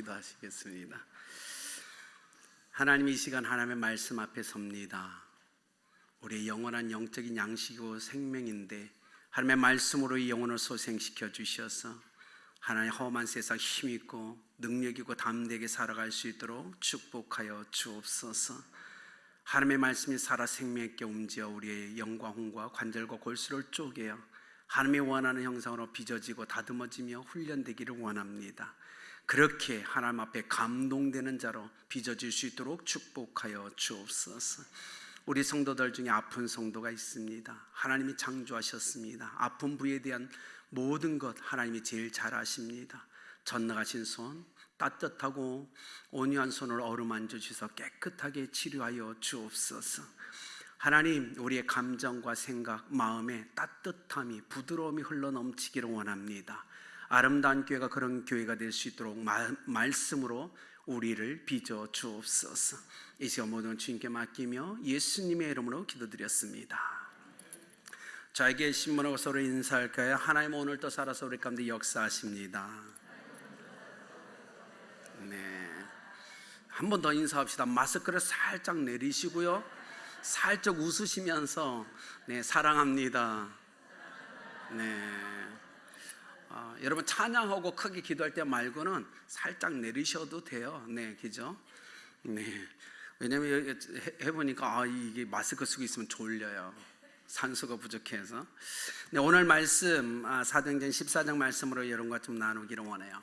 기도하시겠습니다. 하나님, 이 시간 하나님의 말씀 앞에 섭니다. 우리의 영원한 영적인 양식이고 생명인데 하나님의 말씀으로 이 영혼을 소생시켜 주셔서 하나님 험한 세상 힘있고 능력있고 담대하게 살아갈 수 있도록 축복하여 주옵소서. 하나님의 말씀이 살아 생명있게 움직여 우리의 영과 혼과 관절과 골수를 쪼개어 하나님이 원하는 형상으로 빚어지고 다듬어지며 훈련되기를 원합니다. 그렇게 하나님 앞에 감동되는 자로 빚어질 수 있도록 축복하여 주옵소서. 우리 성도들 중에 아픈 성도가 있습니다. 하나님이 창조하셨습니다. 아픈 부위에 대한 모든 것 하나님이 제일 잘 아십니다. 젖나가신 손, 따뜻하고 온유한 손을 어루만져 주셔서 깨끗하게 치료하여 주옵소서. 하나님, 우리의 감정과 생각, 마음에 따뜻함이, 부드러움이 흘러넘치기를 원합니다. 아름다운 교회가 그런 교회가 될 수 있도록 말씀으로 우리를 빚어 주옵소서. 이 시간 모든 주님께 맡기며 예수님의 이름으로 기도드렸습니다. 저에게 신문하고 서로 인사할까요? 하나님 오늘도 살아서 우리 가운데 역사하십니다. 네, 한 번 더 인사합시다. 마스크를 살짝 내리시고요, 살짝 웃으시면서 네, 사랑합니다. 네, 여러분 찬양하고 크게 기도할 때 말고는 살짝 내리셔도 돼요. 네, 그죠? 네, 왜냐면 해보니까 이게 마스크 쓰고 있으면 졸려요. 산소가 부족해서. 네, 오늘 말씀 사도행전 14장 말씀으로 여러분과 좀 나누기를 원해요.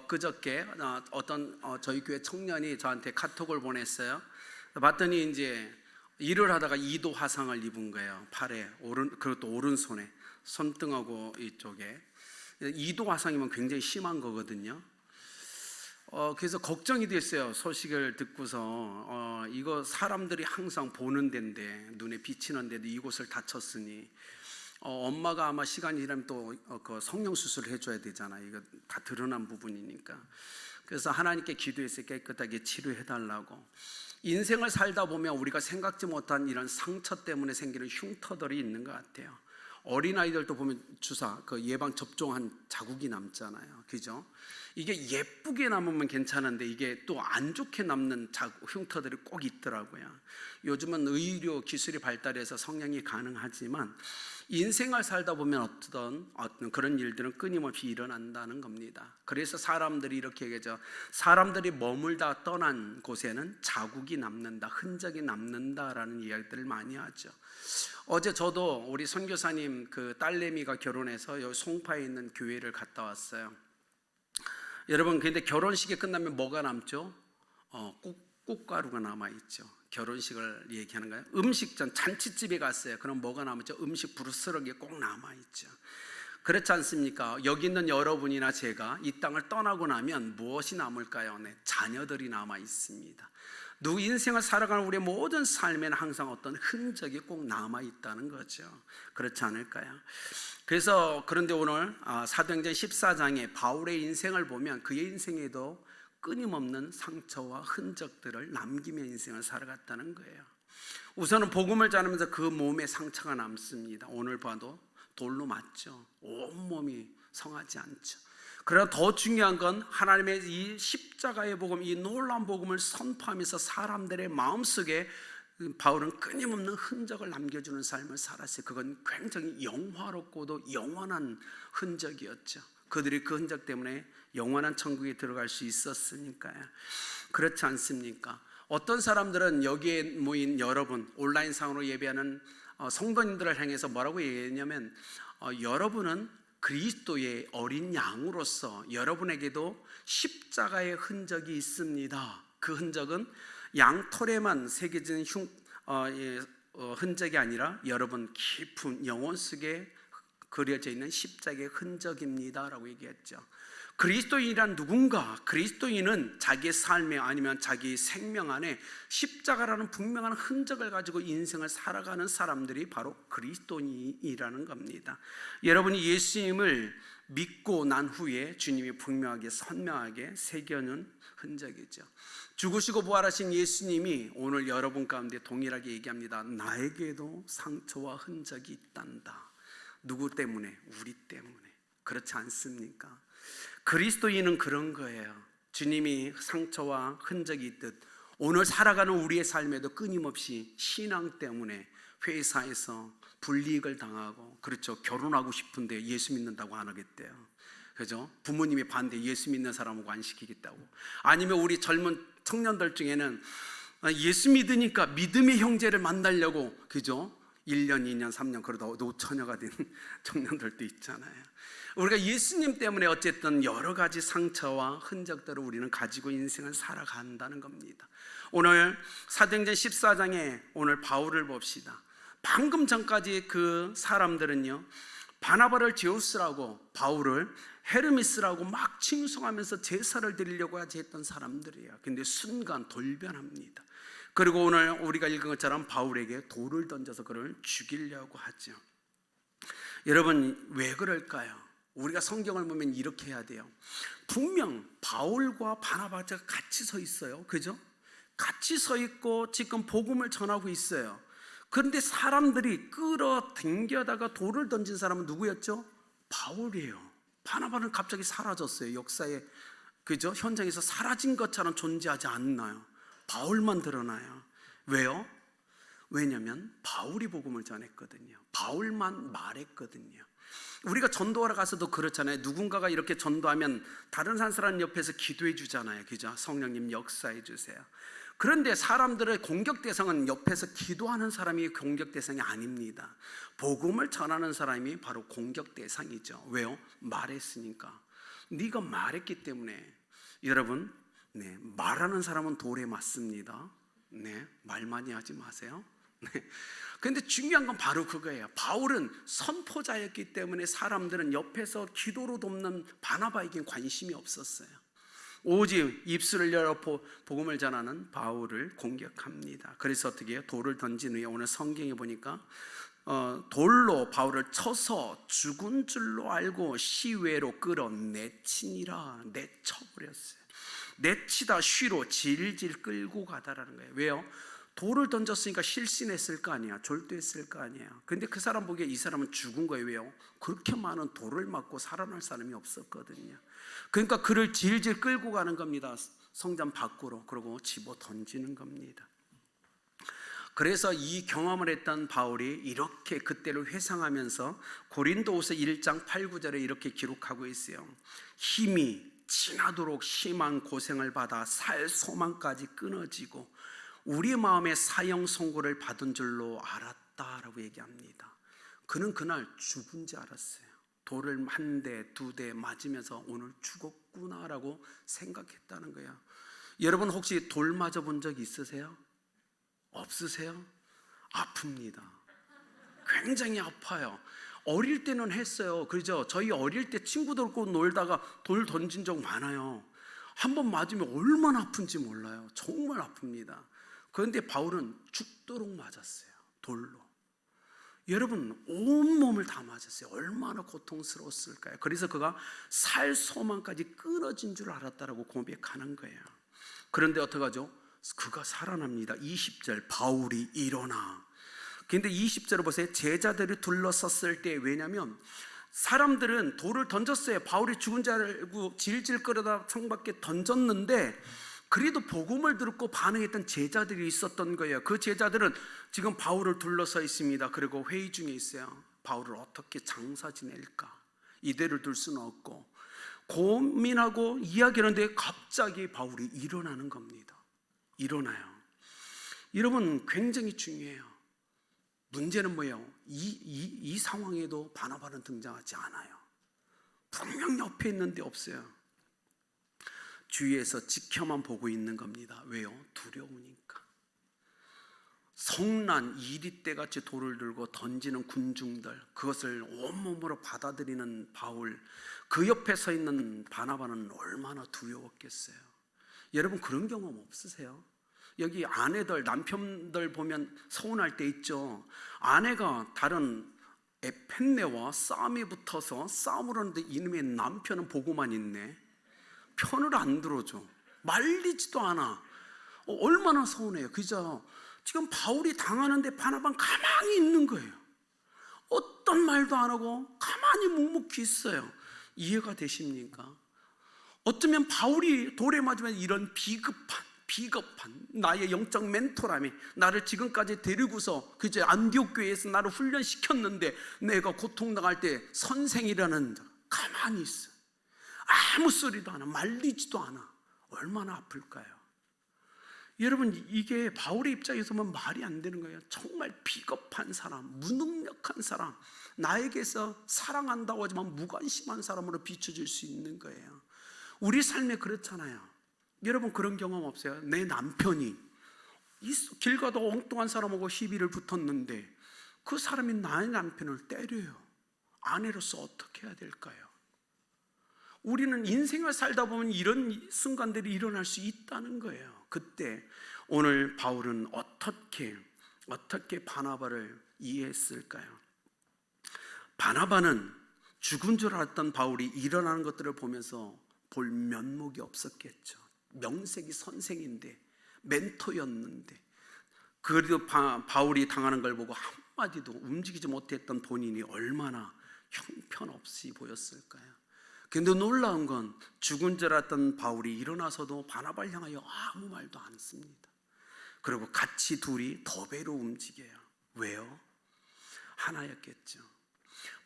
그저께 어떤 저희 교회 청년이 저한테 카톡을 보냈어요. 봤더니 이제 일을 하다가 이도 화상을 입은 거예요. 팔에, 그것도 오른손에, 손등하고 이쪽에. 이도 화상이면 굉장히 심한 거거든요. 그래서 걱정이 됐어요. 소식을 듣고서 이거 사람들이 항상 보는 데인데, 눈에 비치는 데도 이곳을 다쳤으니 엄마가 아마 시간이 지나면 또 그 성령 수술을 해줘야 되잖아요. 이거 다 드러난 부분이니까. 그래서 하나님께 기도해서 깨끗하게 치료해달라고. 인생을 살다 보면 우리가 생각지 못한 이런 상처 때문에 생기는 흉터들이 있는 것 같아요. 어린아이들도 보면 주사, 그 예방 접종한 자국이 남잖아요. 그죠? 이게 예쁘게 남으면 괜찮은데 이게 또 안 좋게 남는 흉터들이 꼭 있더라고요. 요즘은 의료 기술이 발달해서 성형이 가능하지만 인생을 살다 보면 어떤 그런 일들은 끊임없이 일어난다는 겁니다. 그래서 사람들이 이렇게 얘기하죠. 사람들이 머물다 떠난 곳에는 자국이 남는다, 흔적이 남는다라는 이야기들을 많이 하죠. 어제 저도 우리 선교사님 그 딸내미가 결혼해서 여기 송파에 있는 교회를 갔다 왔어요. 여러분, 근데 결혼식이 끝나면 뭐가 남죠? 꽃가루가 남아있죠. 결혼식을 얘기하는 거예요. 음식전, 잔치집에 갔어요. 그럼 뭐가 남았죠? 음식 부스러기에 꼭 남아있죠. 그렇지 않습니까? 여기 있는 여러분이나 제가 이 땅을 떠나고 나면 무엇이 남을까요? 네, 자녀들이 남아있습니다. 누구 인생을 살아가는 우리의 모든 삶에는 항상 어떤 흔적이 꼭 남아있다는 거죠. 그렇지 않을까요? 그래서 그런데 오늘 사도행전 14장에 바울의 인생을 보면 그의 인생에도 끊임없는 상처와 흔적들을 남기며 인생을 살아갔다는 거예요. 우선은 복음을 전하면서 그 몸에 상처가 남습니다. 오늘 봐도 돌로 맞죠. 온몸이 성하지 않죠. 그러나 더 중요한 건 하나님의 이 십자가의 복음, 이 놀라운 복음을 선포하면서 사람들의 마음속에 바울은 끊임없는 흔적을 남겨주는 삶을 살았어요. 그건 굉장히 영화롭고도 영원한 흔적이었죠. 그들이 그 흔적 때문에 영원한 천국에 들어갈 수 있었으니까요. 그렇지 않습니까? 어떤 사람들은 여기에 모인 여러분, 온라인상으로 예배하는 성도님들을 향해서 뭐라고 얘기했냐면 여러분은 그리스도의 어린 양으로서 여러분에게도 십자가의 흔적이 있습니다. 그 흔적은 양털에만 새겨진 흔적이 아니라 여러분 깊은 영혼 속에 그려져 있는 십자가의 흔적입니다 라고 얘기했죠. 그리스도인이란 누군가? 그리스도인은 자기의 삶에 아니면 자기 생명 안에 십자가라는 분명한 흔적을 가지고 인생을 살아가는 사람들이 바로 그리스도인이라는 겁니다. 여러분이 예수님을 믿고 난 후에 주님이 분명하게 선명하게 새겨놓은 흔적이죠. 죽으시고 부활하신 예수님이 오늘 여러분 가운데 동일하게 얘기합니다. 나에게도 상처와 흔적이 있단다. 누구 때문에? 우리 때문에. 그렇지 않습니까? 그리스도인은 그런 거예요. 주님이 상처와 흔적이 있듯 오늘 살아가는 우리의 삶에도 끊임없이 신앙 때문에 회사에서 불이익을 당하고, 그렇죠, 결혼하고 싶은데 예수 믿는다고 안 하겠대요. 그죠? 부모님이 반대, 예수 믿는 사람하고 안 시키겠다고. 아니면 우리 젊은 청년들 중에는 예수 믿으니까 믿음의 형제를 만나려고, 그죠? 1년, 2년, 3년 그러다 노처녀가 된 청년들도 있잖아요. 우리가 예수님 때문에 어쨌든 여러 가지 상처와 흔적들을 우리는 가지고 인생을 살아간다는 겁니다. 오늘 사도행전 14장에 오늘 바울을 봅시다. 방금 전까지 그 사람들은요, 바나바를 제우스라고 바울을 헤르미스라고 막 칭송하면서 제사를 드리려고 하지 했던 사람들이에요. 근데 순간 돌변합니다. 그리고 오늘 우리가 읽은 것처럼 바울에게 돌을 던져서 그를 죽이려고 하죠. 여러분, 왜 그럴까요? 우리가 성경을 보면 이렇게 해야 돼요. 분명 바울과 바나바가 같이 서 있어요. 그죠? 같이 서 있고 지금 복음을 전하고 있어요. 그런데 사람들이 끌어당겨다가 돌을 던진 사람은 누구였죠? 바울이에요. 바나바는 갑자기 사라졌어요. 역사의, 그죠? 현장에서 사라진 것처럼 존재하지 않나요? 바울만 드러나요. 왜요? 왜냐하면 바울이 복음을 전했거든요. 바울만 말했거든요. 우리가 전도하러 가서도 그렇잖아요. 누군가가 이렇게 전도하면 다른 사람 옆에서 기도해 주잖아요. 그죠? 성령님 역사해 주세요. 그런데 사람들의 공격 대상은 옆에서 기도하는 사람이 공격 대상이 아닙니다. 복음을 전하는 사람이 바로 공격 대상이죠. 왜요? 말했으니까. 네가 말했기 때문에. 여러분, 네, 말하는 사람은 돌에 맞습니다. 네, 말 많이 하지 마세요. 네. 근데 중요한 건 바로 그거예요. 바울은 선포자였기 때문에 사람들은 옆에서 기도로 돕는 바나바에겐 관심이 없었어요. 오직 입술을 열어 복음을 전하는 바울을 공격합니다. 그래서 어떻게 해요? 돌을 던진 후에 오늘 성경에 보니까 돌로 바울을 쳐서 죽은 줄로 알고 시외로 끌어내치니라. 내쳐버렸어요. 내치다 쉬로 질질 끌고 가다라는 거예요. 왜요? 돌을 던졌으니까 실신했을 거 아니야. 졸도했을 거 아니에요. 근데 그 사람 보기에 이 사람은 죽은 거예요. 왜요? 그렇게 많은 돌을 맞고 살아날 사람이 없었거든요. 그러니까 그를 질질 끌고 가는 겁니다. 성전 밖으로. 그리고 집어 던지는 겁니다. 그래서 이 경험을 했던 바울이 이렇게 그때를 회상하면서 고린도후서 1장 8, 9절에 이렇게 기록하고 있어요. 힘이 지나도록 심한 고생을 받아 살 소망까지 끊어지고 우리 마음에 사형 선고를 받은 줄로 알았다라고 얘기합니다. 그는 그날 죽은 줄 알았어요. 돌을 한 대, 두 대 맞으면서 오늘 죽었구나라고 생각했다는 거예요. 여러분 혹시 돌 맞아본 적 있으세요? 없으세요? 아픕니다. 굉장히 아파요. 어릴 때는 했어요. 그죠? 저희 어릴 때 친구들과 놀다가 돌 던진 적 많아요. 한 번 맞으면 얼마나 아픈지 몰라요. 정말 아픕니다. 그런데 바울은 죽도록 맞았어요. 돌로. 여러분 온몸을 다 맞았어요. 얼마나 고통스러웠을까요? 그래서 그가 살 소망까지 끊어진 줄 알았다라고 고백하는 거예요. 그런데 어떡하죠? 그가 살아납니다. 20절 바울이 일어나. 근데 20절을 보세요. 제자들이 둘러섰을 때, 왜냐하면 사람들은 돌을 던졌어요. 바울이 죽은 줄 알고 질질 끌어다 창밖에 던졌는데 그래도 복음을 듣고 반응했던 제자들이 있었던 거예요. 그 제자들은 지금 바울을 둘러서 있습니다. 그리고 회의 중에 있어요. 바울을 어떻게 장사 지낼까? 이대로 둘 수는 없고 고민하고 이야기하는데 갑자기 바울이 일어나는 겁니다. 일어나요. 여러분 굉장히 중요해요. 문제는 뭐예요? 이 상황에도 바나바는 등장하지 않아요. 분명 옆에 있는데 없어요. 주위에서 지켜만 보고 있는 겁니다. 왜요? 두려우니까. 성난 이리떼같이 돌을 들고 던지는 군중들, 그것을 온몸으로 받아들이는 바울, 그 옆에 서 있는 바나바는 얼마나 두려웠겠어요. 여러분 그런 경험 없으세요? 여기 아내들, 남편들 보면 서운할 때 있죠. 아내가 다른 팬네와 싸움이 붙어서 싸움을 하는데 이놈의 남편은 보고만 있네. 편을 안 들어줘. 말리지도 않아. 얼마나 서운해요. 그죠? 지금 바울이 당하는데 바나바는 가만히 있는 거예요. 어떤 말도 안 하고 가만히 묵묵히 있어요. 이해가 되십니까? 어쩌면 바울이 돌에 맞으면 이런 비겁한 나의 영적 멘토라며 나를 지금까지 데리고서 그저 안디옥 교회에서 나를 훈련시켰는데 내가 고통당할 때 선생이라는 자 가만히 있어. 아무 소리도 안 하, 말리지도 않아. 얼마나 아플까요? 여러분, 이게 바울의 입장에서 보면 말이 안 되는 거예요. 정말 비겁한 사람, 무능력한 사람, 나에게서 사랑한다고 하지만 무관심한 사람으로 비춰질 수 있는 거예요. 우리 삶에 그렇잖아요. 여러분, 그런 경험 없어요? 내 남편이 길 가다 엉뚱한 사람하고 시비를 붙었는데 그 사람이 나의 남편을 때려요. 아내로서 어떻게 해야 될까요? 우리는 인생을 살다 보면 이런 순간들이 일어날 수 있다는 거예요. 그때 오늘 바울은 어떻게 바나바를 이해했을까요? 바나바는 죽은 줄 알았던 바울이 일어나는 것들을 보면서 볼 면목이 없었겠죠. 명색이 선생인데, 멘토였는데, 그래도 바울이 당하는 걸 보고 한마디도 움직이지 못했던 본인이 얼마나 형편없이 보였을까요? 근데 놀라운 건 죽은 줄 알았던 바울이 일어나서도 바나바를 향하여 아무 말도 안 씁니다. 그리고 같이 둘이 더배로 움직여요. 왜요? 하나였겠죠.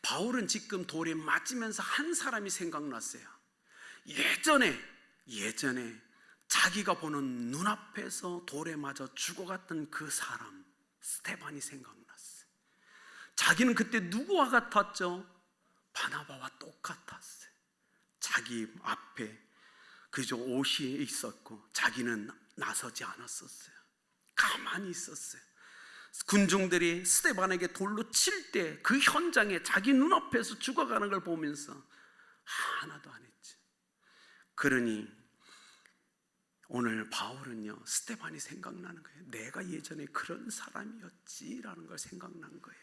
바울은 지금 돌에 맞으면서 한 사람이 생각났어요. 예전에 자기가 보는 눈앞에서 돌에 맞아 죽어갔던 그 사람 스데반이 생각났어요. 자기는 그때 누구와 같았죠? 바나바와 똑같았어요. 자기 앞에 그저 옷이 있었고 자기는 나서지 않았었어요. 가만히 있었어요. 군중들이 스데반에게 돌로 칠 때 그 현장에 자기 눈앞에서 죽어가는 걸 보면서 하나도 안 했지. 그러니 오늘 바울은요, 스데반이 생각나는 거예요. 내가 예전에 그런 사람이었지라는 걸 생각난 거예요.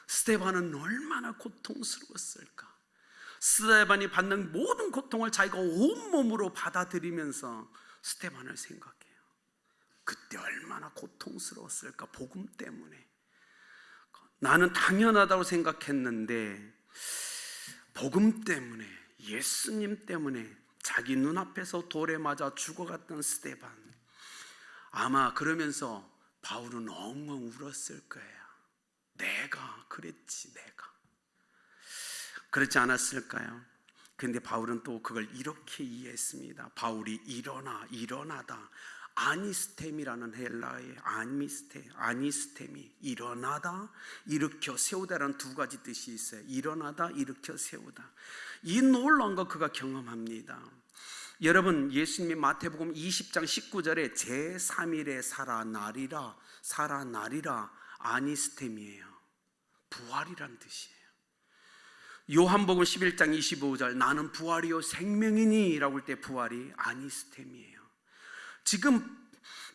스데반은 얼마나 고통스러웠을까. 스데반이 받는 모든 고통을 자기가 온몸으로 받아들이면서 스데반을 생각해요. 그때 얼마나 고통스러웠을까. 복음 때문에. 나는 당연하다고 생각했는데 복음 때문에, 예수님 때문에 자기 눈앞에서 돌에 맞아 죽어갔던 스데반, 아마 그러면서 바울은 엉엉 울었을 거예요. 내가 그랬지, 내가. 그렇지 않았을까요? 그런데 바울은 또 그걸 이렇게 이해했습니다. 바울이 일어나다, 아니스템이라는 헬라어의 아니스템이 일어나다, 일으켜 세우다라는 두 가지 뜻이 있어요. 일어나다, 일으켜 세우다. 이 놀라운 거 그가 경험합니다. 여러분, 예수님이 마태복음 20장 19절에 제3일에 살아나리라 아니스템이에요. 부활이란 뜻이에요. 요한복음 11장 25절 나는 부활이요 생명이니 라고 할 때 부활이 아니스템이에요. 지금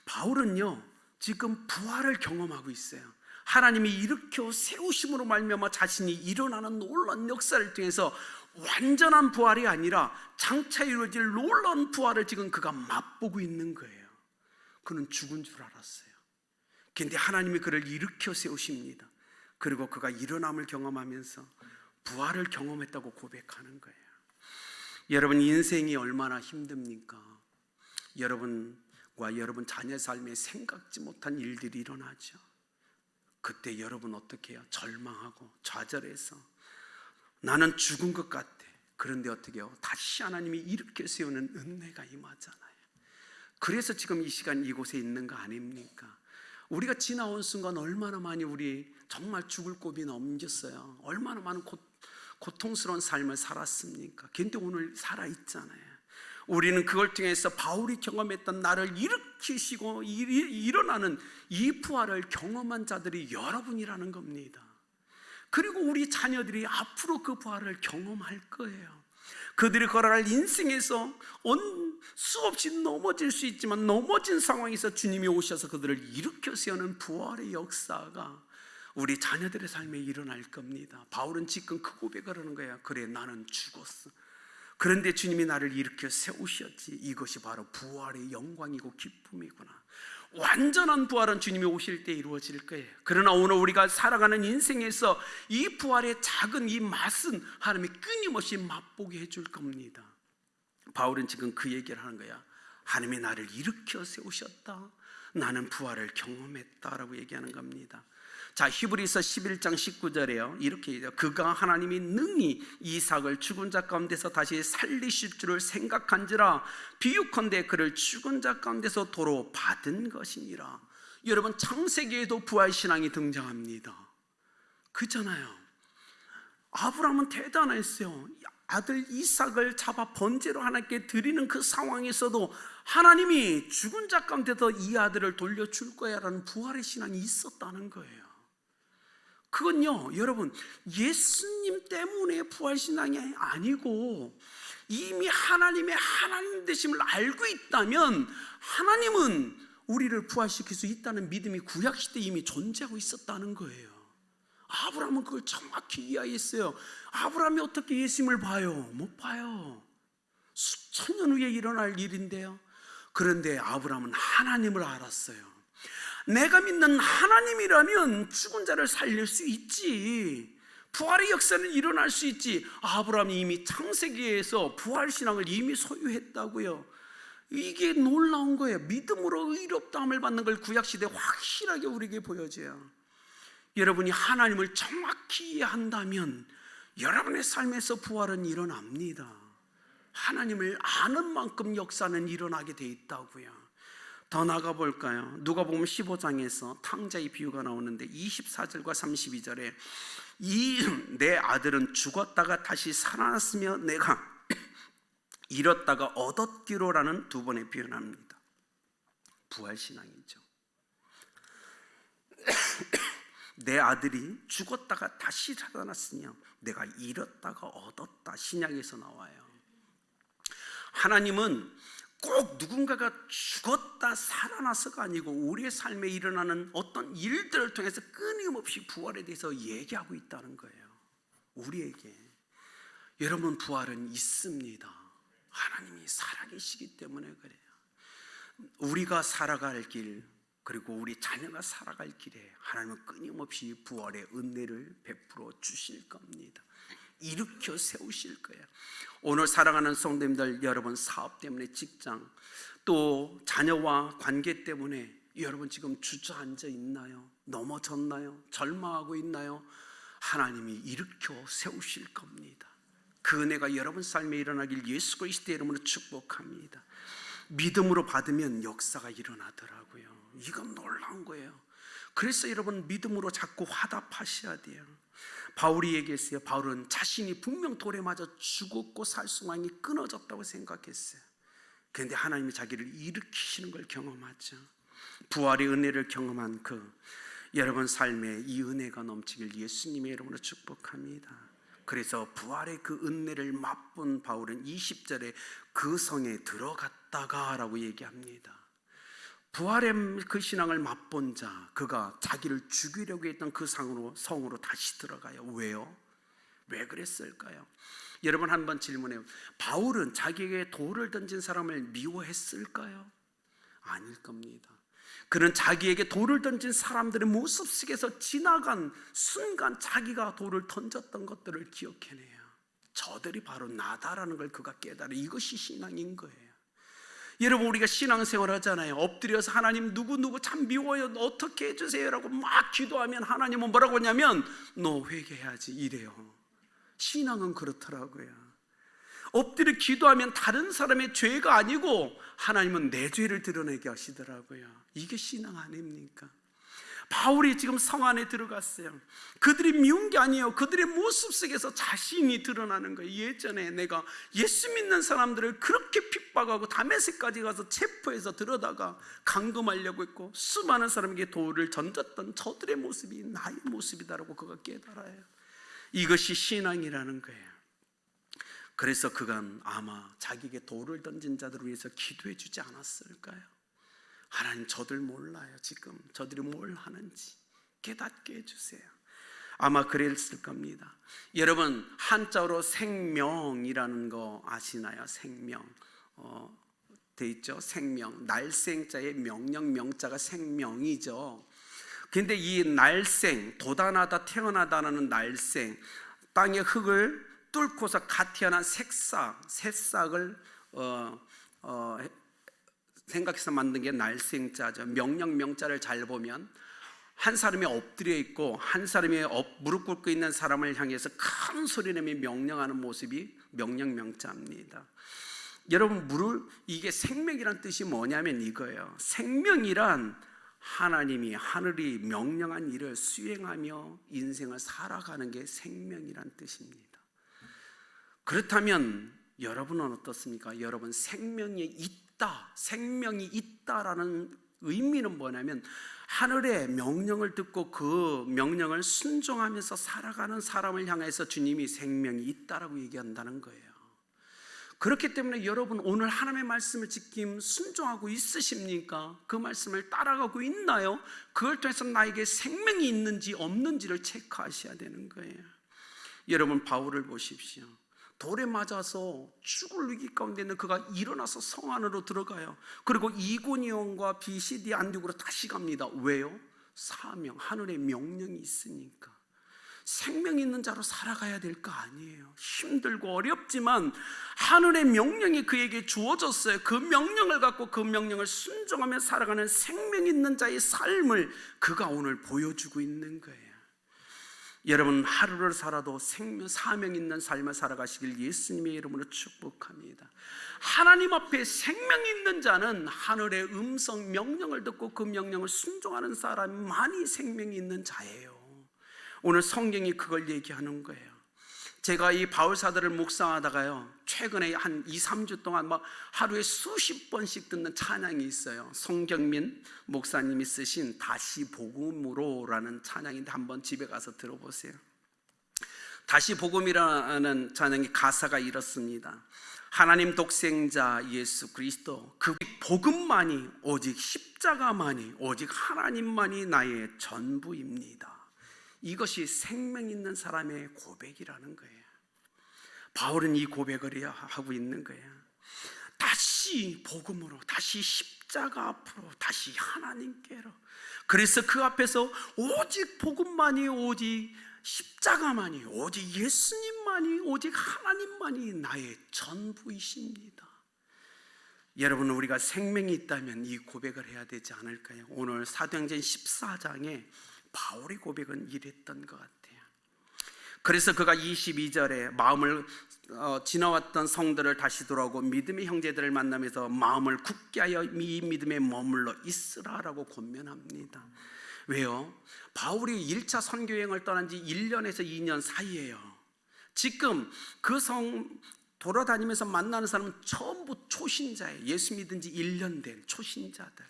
바울은요, 지금 부활을 경험하고 있어요. 하나님이 일으켜 세우심으로 말미암아 자신이 일어나는 놀라운 역사를 통해서 완전한 부활이 아니라 장차 이루어질 놀라운 부활을 지금 그가 맛보고 있는 거예요. 그는 죽은 줄 알았어요. 그런데 하나님이 그를 일으켜 세우십니다. 그리고 그가 일어남을 경험하면서 부활을 경험했다고 고백하는 거예요. 여러분, 인생이 얼마나 힘듭니까? 여러분과 여러분 자녀 삶에 생각지 못한 일들이 일어나죠. 그때 여러분 어떻게 해요? 절망하고 좌절해서 나는 죽은 것 같아. 그런데 어떻게 해요? 다시 하나님이 일으켜 세우는 은혜가 임하잖아요. 그래서 지금 이 시간 이곳에 있는 거 아닙니까? 우리가 지나온 순간 얼마나 많이 우리 정말 죽을 고비 넘겼어요. 얼마나 많은 고통스러운 삶을 살았습니까? 그런데 오늘 살아있잖아요. 우리는 그걸 통해서 바울이 경험했던 나를 일으키시고 일어나는 이 부활을 경험한 자들이 여러분이라는 겁니다. 그리고 우리 자녀들이 앞으로 그 부활을 경험할 거예요. 그들이 걸어갈 인생에서 수없이 넘어질 수 있지만 넘어진 상황에서 주님이 오셔서 그들을 일으켜 세우는 부활의 역사가 우리 자녀들의 삶에 일어날 겁니다. 바울은 지금 그 고백을 하는 거야. 그래, 나는 죽었어. 그런데 주님이 나를 일으켜 세우셨지. 이것이 바로 부활의 영광이고 기쁨이구나. 완전한 부활은 주님이 오실 때 이루어질 거예요. 그러나 오늘 우리가 살아가는 인생에서 이 부활의 작은 이 맛은 하나님이 끊임없이 맛보게 해줄 겁니다. 바울은 지금 그 얘기를 하는 거야. 하나님이 나를 일으켜 세우셨다. 나는 부활을 경험했다라고 얘기하는 겁니다. 자, 히브리서 11장 19절에요. 이렇게 얘기해요. 그가 하나님이 능히 이삭을 죽은 자 가운데서 다시 살리실 줄을 생각한지라 비유컨대 그를 죽은 자 가운데서 도로 받은 것이니라. 여러분, 창세기에도 부활신앙이 등장합니다. 그렇잖아요. 아브라함은 대단했어요. 아들 이삭을 잡아 번제로 하나님께 드리는 그 상황에서도 하나님이 죽은 자 가운데서 이 아들을 돌려줄 거야 라는 부활의 신앙이 있었다는 거예요. 그건요, 여러분, 예수님 때문에 부활신앙이 아니고 이미 하나님의 하나님 되심을 알고 있다면 하나님은 우리를 부활시킬 수 있다는 믿음이 구약시대에 이미 존재하고 있었다는 거예요. 아브라함은 그걸 정확히 이해했어요. 아브라함이 어떻게 예수님을 봐요? 못 봐요. 수천 년 후에 일어날 일인데요. 그런데 아브라함은 하나님을 알았어요. 내가 믿는 하나님이라면 죽은 자를 살릴 수 있지, 부활의 역사는 일어날 수 있지. 아브라함이 이미 창세기에서 부활신앙을 이미 소유했다고요. 이게 놀라운 거예요. 믿음으로 의롭다함을 받는 걸 구약시대에 확실하게 우리에게 보여줘요. 여러분이 하나님을 정확히 이해한다면 여러분의 삶에서 부활은 일어납니다. 하나님을 아는 만큼 역사는 일어나게 돼 있다고요. 더 나가 볼까요? 누가복음 15장에서 탕자의 비유가 나오는데 24절과 32절에 이 내 아들은 죽었다가 다시 살아났으며 내가 잃었다가 얻었기로라는 두 번의 표현합니다. 부활신앙이죠. 내 아들이 죽었다가 다시 살아났으며 내가 잃었다가 얻었다. 신약에서 나와요. 하나님은 꼭 누군가가 죽었다 살아나서가 아니고 우리의 삶에 일어나는 어떤 일들을 통해서 끊임없이 부활에 대해서 얘기하고 있다는 거예요. 우리에게. 여러분, 부활은 있습니다. 하나님이 살아계시기 때문에 그래요. 우리가 살아갈 길, 그리고 우리 자녀가 살아갈 길에 하나님은 끊임없이 부활의 은혜를 베풀어 주실 겁니다. 일으켜 세우실 거예요. 오늘 사랑하는 성도님들, 여러분 사업 때문에, 직장, 또 자녀와 관계 때문에 여러분 지금 주저앉아 있나요? 넘어졌나요? 절망하고 있나요? 하나님이 일으켜 세우실 겁니다. 그 은혜가 여러분 삶에 일어나길 예수 그리스도의 이름으로 축복합니다. 믿음으로 받으면 역사가 일어나더라고요. 이건 놀라운 거예요. 그래서 여러분 믿음으로 자꾸 화답하셔야 돼요. 바울이 얘기했어요. 바울은 자신이 분명 돌에 맞아 죽었고 살수망이 끊어졌다고 생각했어요. 그런데 하나님이 자기를 일으키시는 걸 경험하죠. 부활의 은혜를 경험한 여러분 삶에 이 은혜가 넘치길 예수님의 이름으로 축복합니다. 그래서 부활의 그 은혜를 맛본 바울은 20절에 그 성에 들어갔다가 라고 얘기합니다. 부활의 그 신앙을 맛본 자, 그가 자기를 죽이려고 했던 그 성으로 다시 들어가요. 왜요? 왜 그랬을까요? 여러분 한번 질문해요. 바울은 자기에게 돌을 던진 사람을 미워했을까요? 아닐 겁니다. 그는 자기에게 돌을 던진 사람들의 모습 속에서 지나간 순간 자기가 돌을 던졌던 것들을 기억해내요. 저들이 바로 나다라는 걸 그가 깨달아요. 이것이 신앙인 거예요. 여러분, 우리가 신앙생활 하잖아요. 엎드려서 하나님 누구 참 미워요, 어떻게 해주세요 라고 막 기도하면 하나님은 뭐라고 하냐면 너 회개해야지 이래요. 신앙은 그렇더라고요. 엎드려 기도하면 다른 사람의 죄가 아니고 하나님은 내 죄를 드러내게 하시더라고요. 이게 신앙 아닙니까? 바울이 지금 성 안에 들어갔어요. 그들이 미운 게 아니에요. 그들의 모습 속에서 자신이 드러나는 거예요. 예전에 내가 예수 믿는 사람들을 그렇게 핍박하고 다메섹까지 가서 체포해서 들어다가 감금하려고 했고 수많은 사람에게 돌을 던졌던 저들의 모습이 나의 모습이다라고 그가 깨달아요. 이것이 신앙이라는 거예요. 그래서 그간 아마 자기에게 돌을 던진 자들을 위해서 기도해 주지 않았을까요? 하나님, 저들 몰라요. 지금 저들이 뭘 하는지 깨닫게 해주세요. 아마 그랬을 겁니다. 여러분, 한자어로 생명이라는 거 아시나요? 생명 돼 있죠? 생명, 날생자의 명령, 명자가 생명이죠. 근데 이 날생, 도단하다, 태어나다라는 날생, 땅의 흙을 뚫고서 갓 태어난 새싹을 생각해서 만든 게 날생자죠. 명령명자를 잘 보면 한 사람이 엎드려 있고 한 사람이 무릎 꿇고 있는 사람을 향해서 큰 소리내며 명령하는 모습이 명령명자입니다. 여러분, 이게 생명이란 뜻이 뭐냐면 이거예요. 생명이란 하나님이, 하늘이 명령한 일을 수행하며 인생을 살아가는 게 생명이란 뜻입니다. 그렇다면 여러분은 어떻습니까? 여러분, 생명이 있다라는 의미는 뭐냐면 하늘의 명령을 듣고 그 명령을 순종하면서 살아가는 사람을 향해서 주님이 생명이 있다라고 얘기한다는 거예요. 그렇기 때문에 여러분, 오늘 하나님의 말씀을 지킴 순종하고 있으십니까? 그 말씀을 따라가고 있나요? 그걸 통해서 나에게 생명이 있는지 없는지를 체크하셔야 되는 거예요. 여러분, 바울을 보십시오. 돌에 맞아서 죽을 위기 가운데 있는 그가 일어나서 성 안으로 들어가요. 그리고 이고니온과 비시디 안디옥으로 다시 갑니다. 왜요? 사명, 하늘의 명령이 있으니까. 생명 있는 자로 살아가야 될 거 아니에요. 힘들고 어렵지만 하늘의 명령이 그에게 주어졌어요. 그 명령을 갖고 그 명령을 순종하며 살아가는 생명 있는 자의 삶을 그가 오늘 보여주고 있는 거예요. 여러분, 하루를 살아도 사명 있는 삶을 살아가시길 예수님의 이름으로 축복합니다. 하나님 앞에 생명 있는 자는 하늘의 음성 명령을 듣고 그 명령을 순종하는 사람만이 생명이 있는 자예요. 오늘 성경이 그걸 얘기하는 거예요. 제가 이 바울사도를 묵상하다가요, 최근에 한 2-3주 동안 막 하루에 수십 번씩 듣는 찬양이 있어요. 송경민 목사님이 쓰신 다시 복음으로라는 찬양인데 한번 집에 가서 들어보세요. 다시 복음이라는 찬양의 가사가 이렇습니다. 하나님 독생자 예수 그리스도, 그 복음만이, 오직 십자가만이, 오직 하나님만이 나의 전부입니다. 이것이 생명 있는 사람의 고백이라는 거예요. 바울은 이 고백을 하고 있는 거예요. 다시 복음으로, 다시 십자가 앞으로, 다시 하나님께로. 그래서 그 앞에서 오직 복음만이, 오직 십자가만이, 오직 예수님만이, 오직 하나님만이 나의 전부이십니다. 여러분, 우리가 생명이 있다면 이 고백을 해야 되지 않을까요? 오늘 사도행전 14장에 바울의 고백은 이랬던 것 같아요. 그래서 그가 22절에 마음을 지나왔던 성들을 다시 돌아오고 믿음의 형제들을 만나면서 마음을 굳게 하여 이 믿음에 머물러 있으라라고 권면합니다. 왜요? 바울이 1차 선교여행을 떠난 지 1년에서 2년 사이예요. 지금 그 성 돌아다니면서 만나는 사람은 전부 초신자예요. 예수 믿은 지 1년 된 초신자들.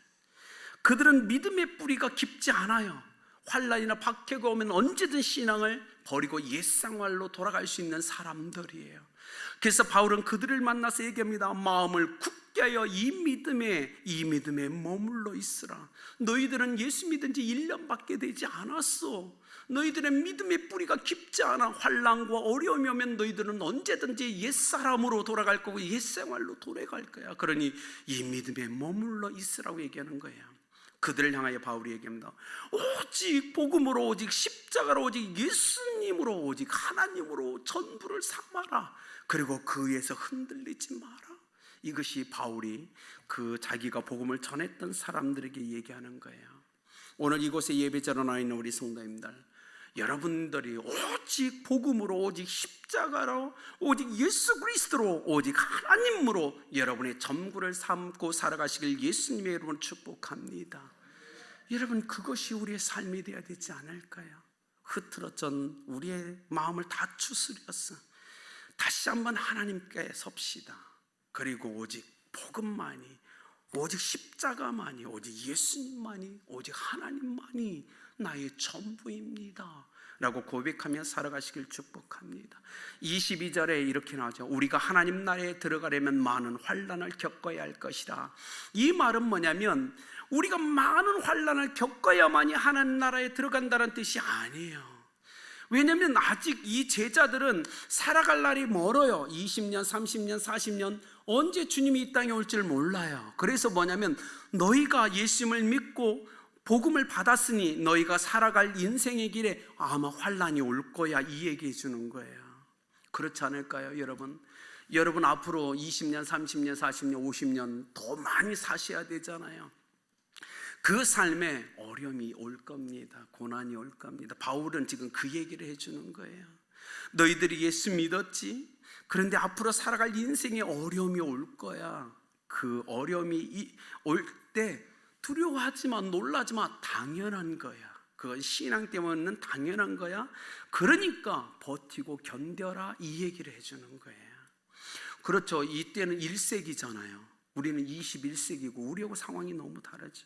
그들은 믿음의 뿌리가 깊지 않아요. 환난이나 박해가 오면 언제든 신앙을 버리고 옛생활로 돌아갈 수 있는 사람들이에요. 그래서 바울은 그들을 만나서 얘기합니다. 마음을 굳게 하여 이 믿음에 머물러 있으라. 너희들은 예수 믿은 지 1년밖에 되지 않았어. 너희들의 믿음의 뿌리가 깊지 않아. 환난과 어려움이 오면 너희들은 언제든지 옛사람으로 돌아갈 거고 옛생활로 돌아갈 거야. 그러니 이 믿음에 머물러 있으라고 얘기하는 거예요. 그들을 향하여 바울이 얘기합니다. 오직 복음으로, 오직 십자가로, 오직 예수님으로, 오직 하나님으로 전부를 삼아라. 그리고 그 위에서 흔들리지 마라. 이것이 바울이 자기가 복음을 전했던 사람들에게 얘기하는 거예요. 오늘 이곳에 예배자로 나와 있는 우리 성도님들, 여러분들이 오직 복음으로, 오직 십자가로, 오직 예수 그리스도로, 오직 하나님으로 여러분의 전부를 삼고 살아가시길 예수님의 이름으로 축복합니다. 여러분, 그것이 우리의 삶이 되어야 되지 않을까요? 흐트러진 우리의 마음을 다 추스렸어. 다시 한번 하나님께 섭시다. 그리고 오직 복음만이, 오직 십자가만이, 오직 예수님만이, 오직 하나님만이 나의 전부입니다 라고 고백하며 살아가시길 축복합니다. 22절에 이렇게 나오죠. 우리가 하나님 나라에 들어가려면 많은 환난을 겪어야 할 것이라. 이 말은 뭐냐면 우리가 많은 환난을 겪어야만이 하나님 나라에 들어간다는 뜻이 아니에요. 왜냐하면 아직 이 제자들은 살아갈 날이 멀어요. 20년, 30년, 40년 언제 주님이 이 땅에 올지를 몰라요. 그래서 뭐냐면 너희가 예수님을 믿고 복음을 받았으니 너희가 살아갈 인생의 길에 아마 환난이 올 거야, 이 얘기해 주는 거예요. 그렇지 않을까요, 여러분? 여러분 앞으로 20년, 30년, 40년, 50년 더 많이 사셔야 되잖아요. 그 삶에 어려움이 올 겁니다. 고난이 올 겁니다. 바울은 지금 그 얘기를 해주는 거예요. 너희들이 예수 믿었지? 그런데 앞으로 살아갈 인생에 어려움이 올 거야. 그 어려움이 올 때 두려워하지 마, 놀라지 마. 당연한 거야. 그건 신앙 때문에는 당연한 거야. 그러니까 버티고 견뎌라, 이 얘기를 해주는 거예요. 그렇죠. 이때는 1세기잖아요. 우리는 21세기고 우리하고 상황이 너무 다르죠.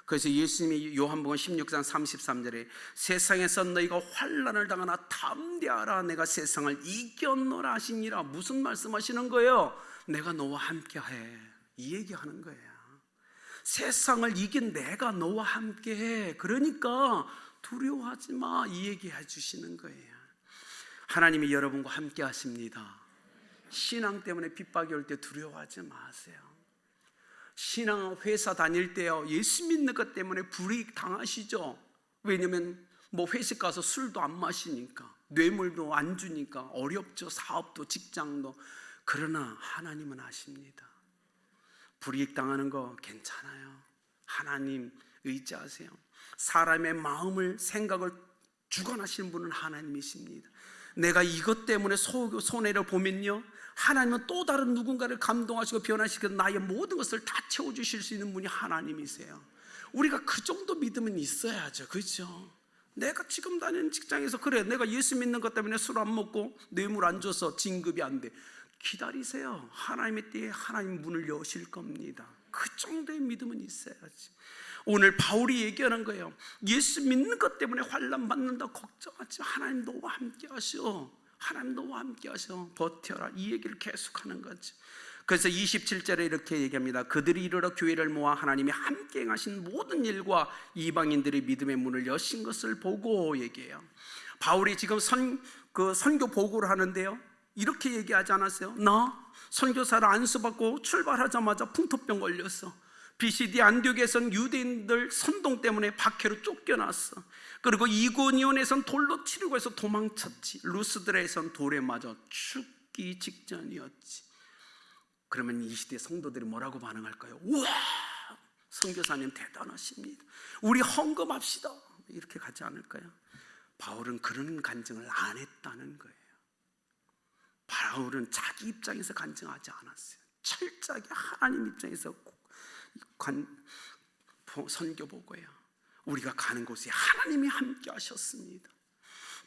그래서 예수님이 요한복음 16장 33절에 세상에서 너희가 환난을 당하나 담대하라, 내가 세상을 이겼노라 하시니라. 무슨 말씀하시는 거예요? 내가 너와 함께해, 이 얘기하는 거예요. 세상을 이긴 내가 너와 함께해. 그러니까 두려워하지 마, 이 얘기해 주시는 거예요. 하나님이 여러분과 함께 하십니다. 신앙 때문에 핍박이 올 때 두려워하지 마세요. 신앙 회사 다닐 때요, 예수 믿는 것 때문에 불이익 당하시죠. 왜냐면 회식 가서 술도 안 마시니까, 뇌물도 안 주니까 어렵죠. 사업도 직장도. 그러나 하나님은 아십니다. 불이익 당하는 거 괜찮아요. 하나님 의지하세요. 사람의 마음을, 생각을 주관하시는 분은 하나님이십니다. 내가 이것 때문에 손해를 보면요, 하나님은 또 다른 누군가를 감동하시고 변화시켜 나의 모든 것을 다 채워주실 수 있는 분이 하나님이세요. 우리가 그 정도 믿음은 있어야죠. 그렇죠? 내가 지금 다니는 직장에서 그래, 내가 예수 믿는 것 때문에 술 안 먹고 뇌물 안 줘서 진급이 안 돼. 기다리세요. 하나님의 때에 하나님 문을 여실 겁니다. 그 정도의 믿음은 있어야지. 오늘 바울이 얘기하는 거예요. 예수 믿는 것 때문에 환난 받는다 걱정하지 마. 하나님 너와 함께 하셔. 하나님 너와 함께 하셔. 버텨라, 이 얘기를 계속하는 거죠. 그래서 27절에 이렇게 얘기합니다. 그들이 이르러 교회를 모아 하나님이 함께 행하신 모든 일과 이방인들의 믿음의 문을 여신 것을 보고 얘기해요. 바울이 지금 선교 보고를 하는데요, 이렇게 얘기하지 않았어요? 나 선교사를 안수받고 출발하자마자 풍토병 걸렸어. BCD 안디옥에선 유대인들 선동 때문에 박해로 쫓겨났어. 그리고 이고니온에선 돌로 치르고 해서 도망쳤지. 루스드라에선 돌에 맞아 죽기 직전이었지. 그러면 이 시대 성도들이 뭐라고 반응할까요? 우와, 선교사님 대단하십니다. 우리 헌금합시다, 이렇게 가지 않을까요? 바울은 그런 간증을 안 했다는 거예요. 바울은 자기 입장에서 간증하지 않았어요. 철저하게 하나님 입장에서 선교보고예요. 우리가 가는 곳에 하나님이 함께 하셨습니다.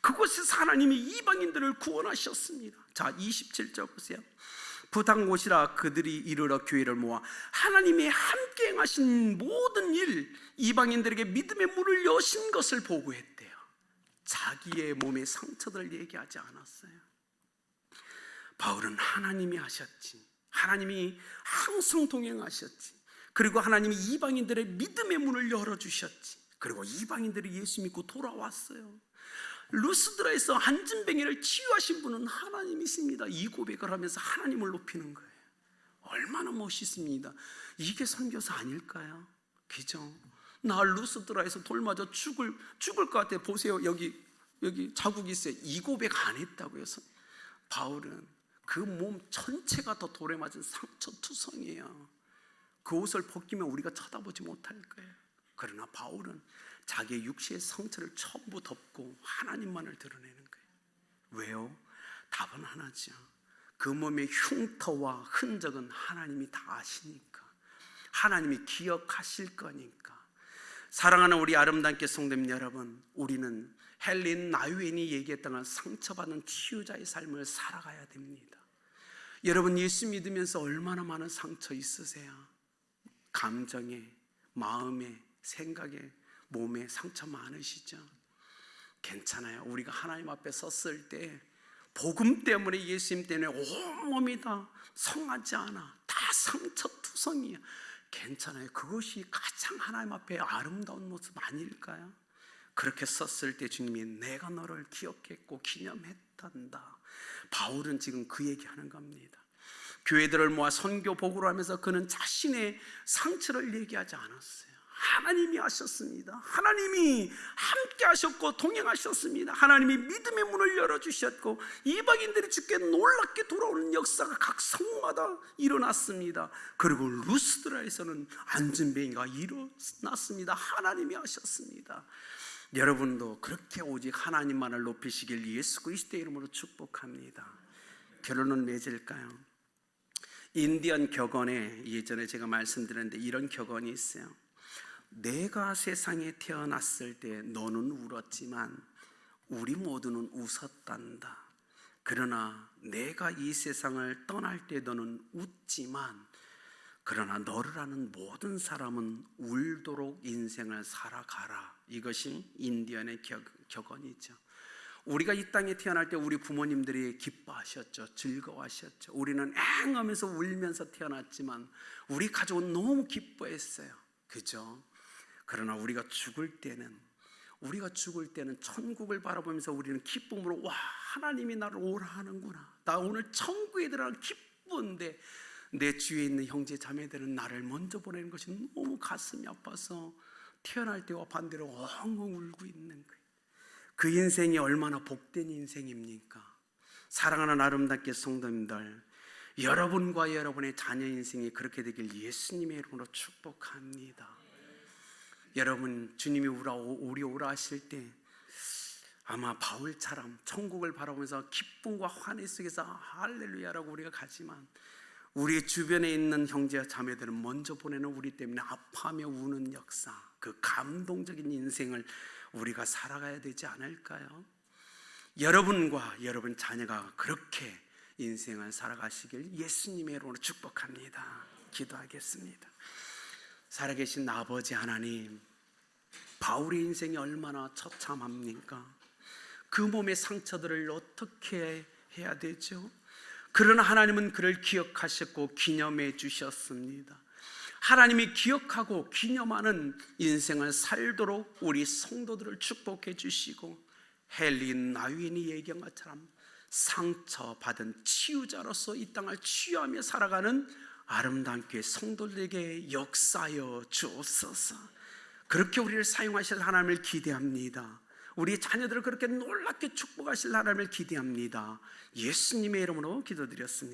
그곳에서 하나님이 이방인들을 구원하셨습니다. 자, 27절 보세요. 부탁 곳이라 그들이 이르러 교회를 모아 하나님이 함께 행하신 모든 일, 이방인들에게 믿음의 문을 여신 것을 보고했대요. 자기의 몸의 상처들을 얘기하지 않았어요. 바울은 하나님이 하셨지, 하나님이 항상 동행하셨지, 그리고 하나님이 이방인들의 믿음의 문을 열어주셨지, 그리고 이방인들이 예수 믿고 돌아왔어요. 루스드라에서 안진뱅이를 치유하신 분은 하나님이십니다. 이 고백을 하면서 하나님을 높이는 거예요. 얼마나 멋있습니다. 이게 선교사 아닐까요? 그죠? 나 루스드라에서 돌 맞아 죽을 것 같아. 보세요, 여기 자국이 있어요. 이 고백 안 했다고요. 바울은 그 몸 전체가 더 돌에 맞은 상처투성이에요. 그 옷을 벗기면 우리가 쳐다보지 못할 거예요. 그러나 바울은 자기의 육체의 상처를 전부 덮고 하나님만을 드러내는 거예요. 왜요? 답은 하나죠. 그 몸의 흉터와 흔적은 하나님이 다 아시니까, 하나님이 기억하실 거니까. 사랑하는 우리 아름답게 성도님 여러분, 우리는 헬린 나유엔이 얘기했던 상처받는 치유자의 삶을 살아가야 됩니다. 여러분, 예수 믿으면서 얼마나 많은 상처 있으세요? 감정에, 마음에, 생각에, 몸에 상처 많으시죠? 괜찮아요. 우리가 하나님 앞에 섰을 때 복음 때문에, 예수님 때문에 온몸이 다 성하지 않아, 다 상처투성이야. 괜찮아요. 그것이 가장 하나님 앞에 아름다운 모습 아닐까요? 그렇게 섰을 때 주님이 내가 너를 기억했고 기념했단다. 바울은 지금 그 얘기하는 겁니다. 교회들을 모아 선교 보고를 하면서 그는 자신의 상처를 얘기하지 않았어요. 하나님이 하셨습니다. 하나님이 함께 하셨고 동행하셨습니다. 하나님이 믿음의 문을 열어주셨고 이방인들이 주께 놀랍게 돌아오는 역사가 각 성마다 일어났습니다. 그리고 루스드라에서는 안전뱅이가 일어났습니다. 하나님이 하셨습니다. 여러분도 그렇게 오직 하나님만을 높이시길 예수 그리스도의 이름으로 축복합니다. 결론은 맺을까요? 인디언 격언에 예전에 제가 말씀드렸는데 이런 격언이 있어요. 내가 세상에 태어났을 때 너는 울었지만 우리 모두는 웃었단다. 그러나 내가 이 세상을 떠날 때 너는 웃지만 그러나 너를 아는 모든 사람은 울도록 인생을 살아가라. 이것이 인디언의 격언이죠. 우리가 이 땅에 태어날 때 우리 부모님들이 기뻐하셨죠. 즐거워하셨죠. 우리는 앵 하면서 울면서 태어났지만 우리 가족은 너무 기뻐했어요. 그죠? 그러나 우리가 죽을 때는 천국을 바라보면서 우리는 기쁨으로 와, 하나님이 나를 오라 하는구나. 나 오늘 천국에 들어가는 기쁜데 내 주위에 있는 형제 자매들은 나를 먼저 보내는 것이 너무 가슴이 아파서 태어날 때와 반대로 엉엉 울고 있는 거예요. 그 인생이 얼마나 복된 인생입니까? 사랑하는 아름답게 성도님들, 여러분과 여러분의 자녀 인생이 그렇게 되길 예수님의 이름으로 축복합니다. 여러분, 주님이 우리 오라 하실 때 아마 바울처럼 천국을 바라보면서 기쁨과 환희 속에서 할렐루야라고 우리가 가지만 우리 주변에 있는 형제와 자매들은 먼저 보내는 우리 때문에 아파하며 우는 역사, 그 감동적인 인생을 우리가 살아가야 되지 않을까요? 여러분과 여러분 자녀가 그렇게 인생을 살아가시길 예수님의 이름으로 축복합니다. 기도하겠습니다. 살아계신 아버지 하나님, 바울의 인생이 얼마나 처참합니까? 그 몸의 상처들을 어떻게 해야 되죠? 그러나 하나님은 그를 기억하셨고 기념해 주셨습니다. 하나님이 기억하고 기념하는 인생을 살도록 우리 성도들을 축복해 주시고 헬린 나윈이 얘기한 것처럼 상처받은 치유자로서 이 땅을 치유하며 살아가는 아름다운 교회 성도들에게 역사하여 주옵소서. 그렇게 우리를 사용하실 하나님을 기대합니다. 우리 자녀들을 그렇게 놀랍게 축복하실 하나님을 기대합니다. 예수님의 이름으로 기도드렸습니다.